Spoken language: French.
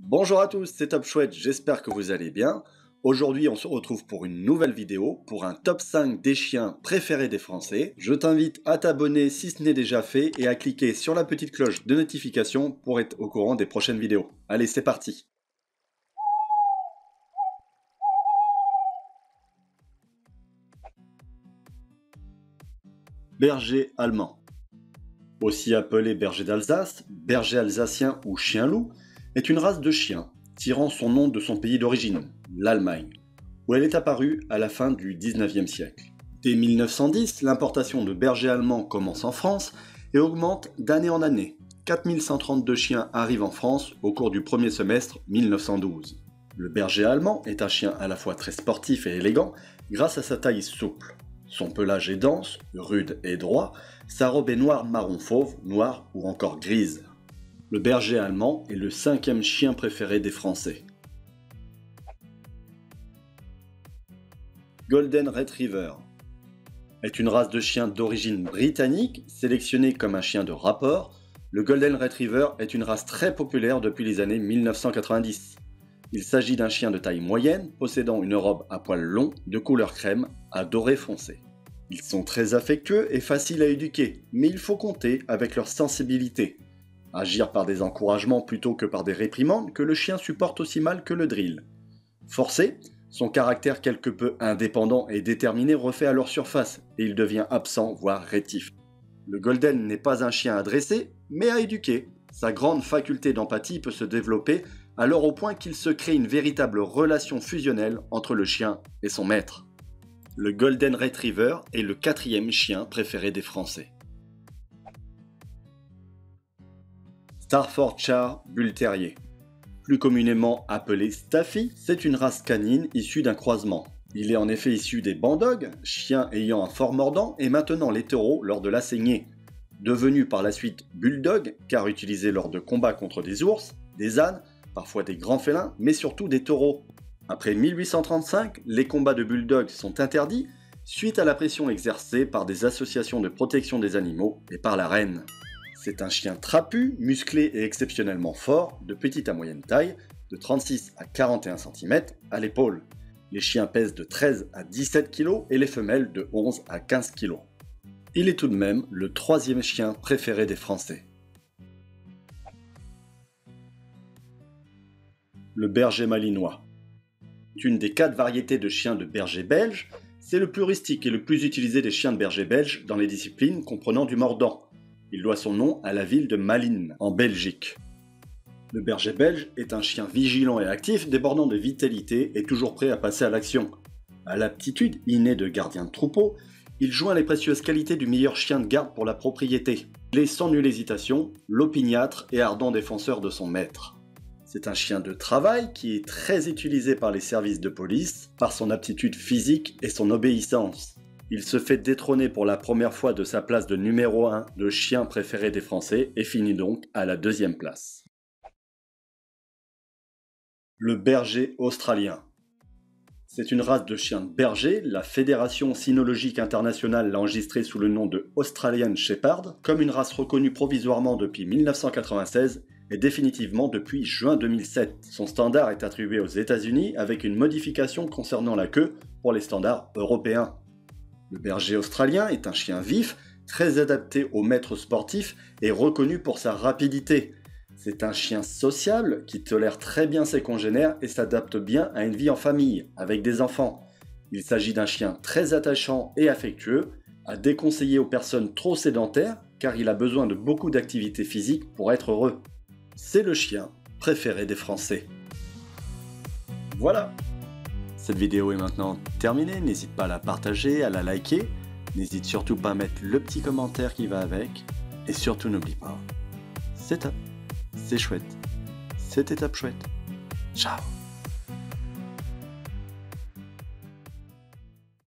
Bonjour à tous, c'est Top Chouette, j'espère que vous allez bien. Aujourd'hui, on se retrouve pour une nouvelle vidéo, pour un top 5 des chiens préférés des Français. Je t'invite à t'abonner si ce n'est déjà fait et à cliquer sur la petite cloche de notification pour être au courant des prochaines vidéos. Allez, c'est parti! Berger allemand. Aussi appelé berger d'Alsace, berger alsacien ou chien-loup, est une race de chien tirant son nom de son pays d'origine, l'Allemagne, où elle est apparue à la fin du 19e siècle. Dès 1910, l'importation de bergers allemands commence en France et augmente d'année en année. 4132 chiens arrivent en France au cours du premier semestre 1912. Le berger allemand est un chien à la fois très sportif et élégant grâce à sa taille souple. Son pelage est dense, rude et droit, sa robe est noire, marron fauve, noire ou encore grise. Le berger allemand est le 5e chien préféré des Français. Golden Retriever est une race de chien d'origine britannique, sélectionnée comme un chien de rapport. Le Golden Retriever est une race très populaire depuis les années 1990. Il s'agit d'un chien de taille moyenne, possédant une robe à poils longs de couleur crème à doré foncé. Ils sont très affectueux et faciles à éduquer, mais il faut compter avec leur sensibilité. Agir par des encouragements plutôt que par des réprimandes que le chien supporte aussi mal que le drill. Forcé, son caractère quelque peu indépendant et déterminé refait alors surface et il devient absent, voire rétif. Le Golden n'est pas un chien à dresser, mais à éduquer. Sa grande faculté d'empathie peut se développer alors au point qu'il se crée une véritable relation fusionnelle entre le chien et son maître. Le Golden Retriever est le 4e chien préféré des Français. Staffordshire Bull Terrier. Plus communément appelé Staffy, c'est une race canine issue d'un croisement. Il est en effet issu des Bandog, chiens ayant un fort mordant et maintenant les taureaux lors de la saignée. Devenu par la suite Bulldog, car utilisé lors de combats contre des ours, des ânes, parfois des grands félins, mais surtout des taureaux. Après 1835, les combats de Bulldog sont interdits, suite à la pression exercée par des associations de protection des animaux et par la reine. C'est un chien trapu, musclé et exceptionnellement fort, de petite à moyenne taille, de 36 à 41 cm à l'épaule. Les chiens pèsent de 13 à 17 kg et les femelles de 11 à 15 kg. Il est tout de même le 3e chien préféré des Français. Le berger malinois. Une des 4 variétés de chiens de berger belge, c'est le plus rustique et le plus utilisé des chiens de berger belge dans les disciplines comprenant du mordant. Il doit son nom à la ville de Malines, en Belgique. Le berger belge est un chien vigilant et actif, débordant de vitalité et toujours prêt à passer à l'action. À l'aptitude innée de gardien de troupeau, il joint les précieuses qualités du meilleur chien de garde pour la propriété. Il est sans nulle hésitation, l'opiniâtre et ardent défenseur de son maître. C'est un chien de travail qui est très utilisé par les services de police, par son aptitude physique et son obéissance. Il se fait détrôner pour la première fois de sa place de numéro 1 de chien préféré des Français et finit donc à la 2e place. Le berger australien. C'est une race de chiens de berger, la Fédération cynologique internationale l'a enregistré sous le nom de Australian Shepherd, comme une race reconnue provisoirement depuis 1996 et définitivement depuis juin 2007. Son standard est attribué aux États-Unis avec une modification concernant la queue pour les standards européens. Le berger australien est un chien vif, très adapté aux maîtres sportifs et reconnu pour sa rapidité. C'est un chien sociable qui tolère très bien ses congénères et s'adapte bien à une vie en famille, avec des enfants. Il s'agit d'un chien très attachant et affectueux, à déconseiller aux personnes trop sédentaires car il a besoin de beaucoup d'activité physique pour être heureux. C'est le chien préféré des Français. Voilà! Cette vidéo est maintenant terminée, n'hésite pas à la partager, à la liker, n'hésite surtout pas à mettre le petit commentaire qui va avec, et surtout n'oublie pas, c'est top, c'est chouette, c'était Top Chouette. Ciao!